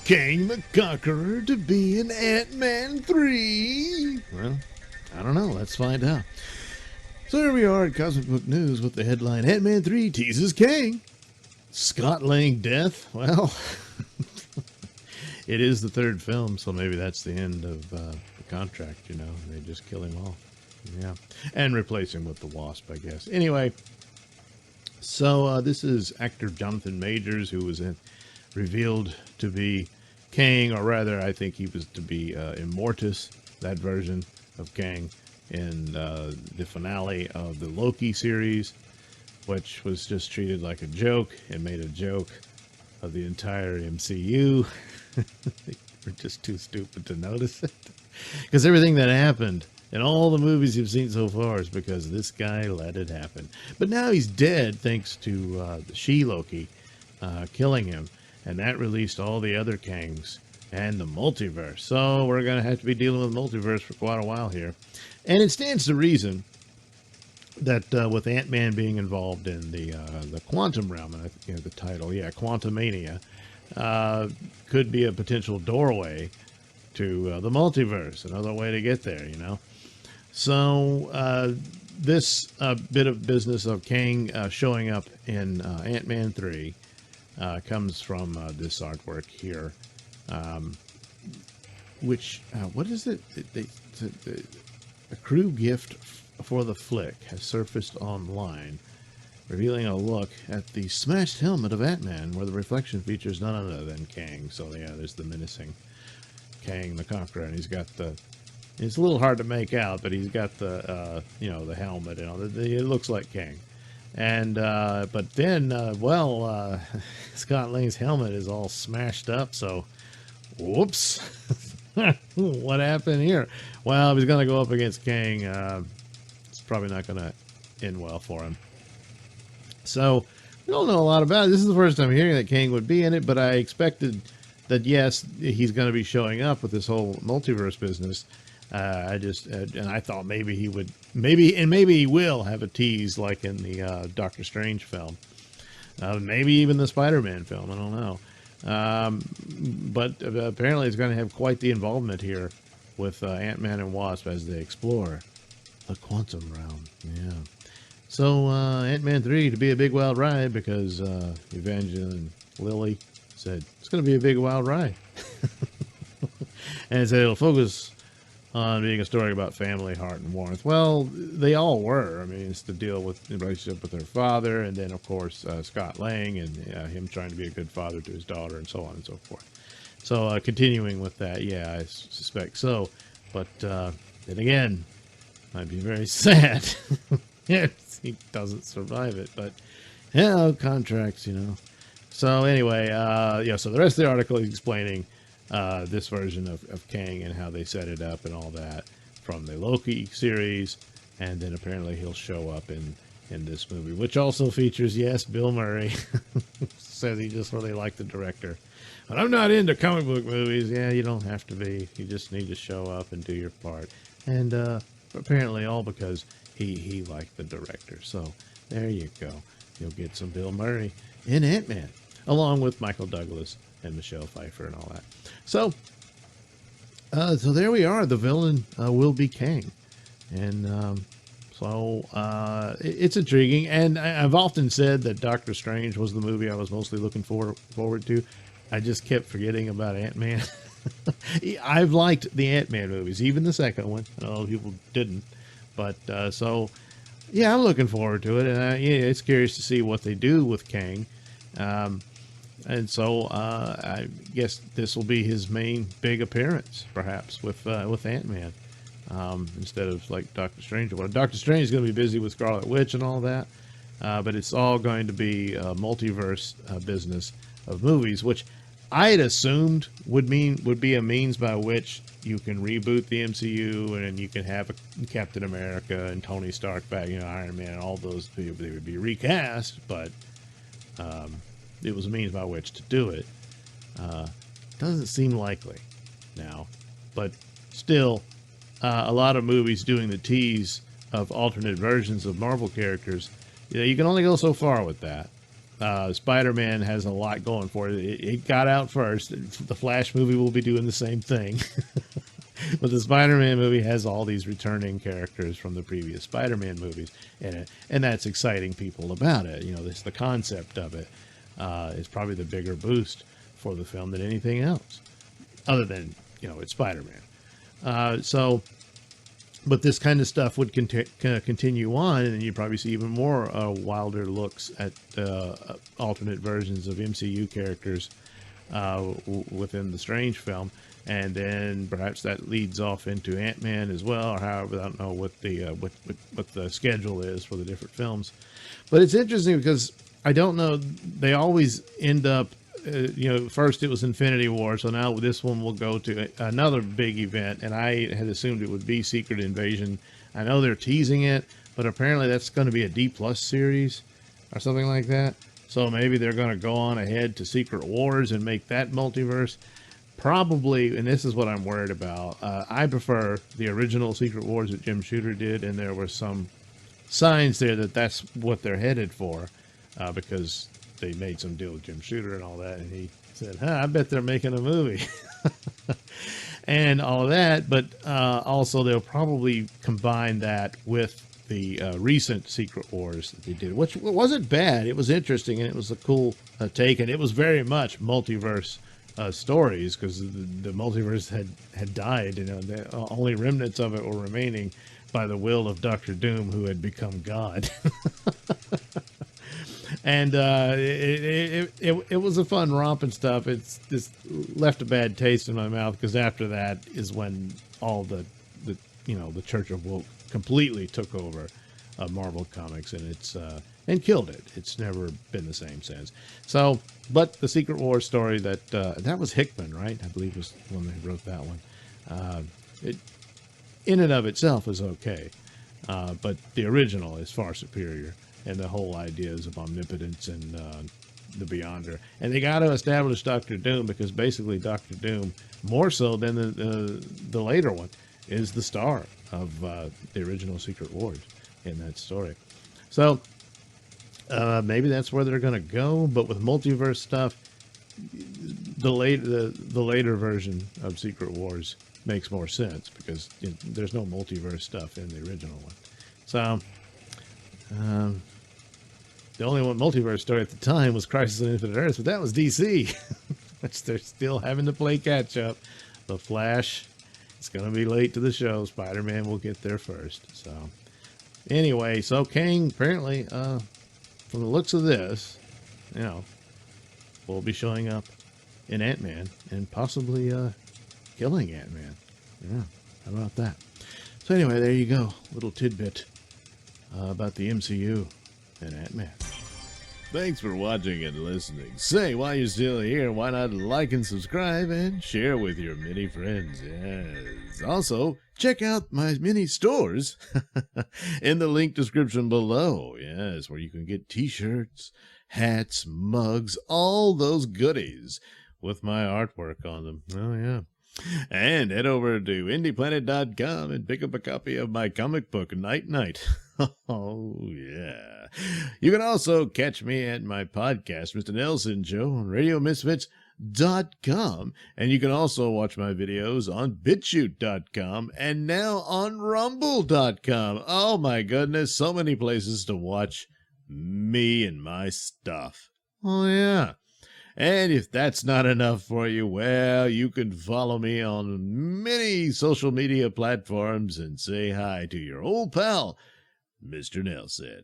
Kang the Conqueror to be in Ant-Man 3? Well, I don't know. Let's find out. So here we are at Cosmic Book News with the headline, Ant-Man 3 teases Kang. Scott Lang death? Well, it is the third film, so maybe that's the end of the contract, you know. They just kill him off. Yeah. And replace him with the Wasp, I guess. Anyway, so this is actor Jonathan Majors, who was revealed to be Kang, or rather, I think he was to be Immortus, that version of Kang, in the finale of the Loki series, which was just treated like a joke and made a joke of the entire MCU. We're just too stupid to notice it. Because everything that happened in all the movies you've seen so far is because this guy let it happen. But now he's dead thanks to the She-Loki killing him. And that released all the other Kangs and the multiverse. So we're going to have to be dealing with multiverse for quite a while here. And it stands to reason that with Ant-Man being involved in the quantum realm, and I think the title, yeah, Quantumania, could be a potential doorway to the multiverse, another way to get there, you know. So this bit of business of Kang showing up in Ant-Man 3 comes from this artwork here, which, what is it? A crew gift for the flick has surfaced online, revealing a look at the smashed helmet of Antman, where the reflection features none other than Kang. So yeah, there's the menacing Kang the Conqueror, and he's got the, it's a little hard to make out, but he's got the, you know, the helmet, you know, it looks like Kang. And, but then, Scott Lang's helmet is all smashed up, so, whoops. What happened here? Well, if he's going to go up against Kang, it's probably not going to end well for him. So, we don't know a lot about it. This is the first time hearing that Kang would be in it, but I expected that, yes, he's going to be showing up with this whole multiverse business. And I thought maybe he would, maybe he will have a tease like in the Doctor Strange film. Maybe even the Spider-Man film, I don't know. But apparently it's going to have quite the involvement here with Ant-Man and Wasp as they explore the quantum realm. Yeah. So Ant-Man 3 to be a big wild ride, because Evangeline Lilly said it's going to be a big wild ride. And it said it'll focus on being a story about family, heart, and warmth. Well, they all were. I mean, it's to deal with the relationship with their father, and then, of course, Scott Lang, and him trying to be a good father to his daughter, and so on and so forth. So, continuing with that, yeah, I suspect so. But, then again, I'd be very sad if he doesn't survive it. But, yeah, contracts, you know. So, anyway, yeah, so the rest of the article is explaining this version of Kang and how they set it up and all that from the Loki series, and then apparently he'll show up in this movie, which also features, yes, Bill Murray. Says he just really liked the director. But I'm not into comic book movies. Yeah, you don't have to be. You just need to show up and do your part. And apparently all because he liked the director. So there you go. You'll get some Bill Murray in Ant-Man, along with Michael Douglas and Michelle Pfeiffer and all that. So, so there we are. The villain will be Kang. And it's intriguing. And I've often said that Doctor Strange was the movie I was mostly looking forward to. I just kept forgetting about Ant-Man. I've liked the Ant-Man movies, even the second one. I know people didn't. But, so, yeah, I'm looking forward to it. And yeah, it's curious to see what they do with Kang. And so I guess this will be his main big appearance, perhaps, with Ant-Man, instead of like Doctor Strange. Well, Doctor Strange is going to be busy with Scarlet Witch and all that, but it's all going to be a multiverse business of movies, which I had assumed would be a means by which you can reboot the MCU and you can have a Captain America and Tony Stark back, you know, Iron Man, and all those people. They would be recast, but it was a means by which to do it. Doesn't seem likely now, but still, a lot of movies doing the tease of alternate versions of Marvel characters. You know, you can only go so far with that. Spider-Man has a lot going for it. It got out first. The Flash movie will be doing the same thing. But the Spider-Man movie has all these returning characters from the previous Spider-Man movies in it, and that's exciting people about it. You know, this the concept of it is probably the bigger boost for the film than anything else, other than, you know, it's Spider-Man. But this kind of stuff would continue on, and you probably see even more wilder looks at alternate versions of MCU characters within the Strange film. And then perhaps that leads off into Ant-Man as well, or however, I don't know what the schedule is for the different films. But it's interesting because I don't know, they always end up, you know, first it was Infinity War, so now this one will go to another big event, and I had assumed it would be Secret Invasion. I know they're teasing it, but apparently that's going to be a D+ series or something like that. So maybe they're going to go on ahead to Secret Wars and make that multiverse. Probably, and this is what I'm worried about, I prefer the original Secret Wars that Jim Shooter did, and there were some signs there that that's what they're headed for, because they made some deal with Jim Shooter and all that, and he said, I bet they're making a movie. And all that, but also they'll probably combine that with the recent Secret Wars that they did, which wasn't bad. It was interesting, and it was a cool take, and it was very much multiverse stories, because the multiverse had died. You know, the only remnants of it were remaining by the will of Dr. Doom, who had become God. And it was a fun romp and stuff. It's just left a bad taste in my mouth, because after that is when all the you know, the Church of Woke completely took over Marvel Comics, and it's and killed it. It's never been the same since. So, but the Secret Wars story that was Hickman, right? I believe was when they wrote that one. It in and of itself is okay, but the original is far superior. And the whole ideas of omnipotence and the Beyonder. And they got to establish Dr. Doom, because basically Dr. Doom, more so than the later one, is the star of the original Secret Wars in that story. So maybe that's where they're going to go. But with multiverse stuff, the later version of Secret Wars makes more sense, because there's no multiverse stuff in the original one. So the only one multiverse story at the time was Crisis on Infinite Earths, but that was DC, which they're still having to play catch up. The Flash, it's going to be late to the show. Spider-Man will get there first. So anyway, so Kang apparently, from the looks of this, you know, will be showing up in Ant-Man and possibly killing Ant-Man. Yeah, how about that? So anyway, there you go. Little tidbit about the MCU and Ant-Man. Thanks for watching and listening. Say, while you're still here, why not like and subscribe and share with your many friends? Yes. Also, check out my mini stores in the link description below. Yes, where you can get t-shirts, hats, mugs, all those goodies with my artwork on them. Oh, yeah. And head over to indieplanet.com and pick up a copy of my comic book, Night Night. Oh, yeah. You can also catch me at my podcast, Mr. Nailsin Show, on RadioMisfits.com. And you can also watch my videos on BitChute.com and now on Rumble.com. Oh, my goodness. So many places to watch me and my stuff. Oh, yeah. And if that's not enough for you, well, you can follow me on many social media platforms and say hi to your old pal, Mr. Nailsin.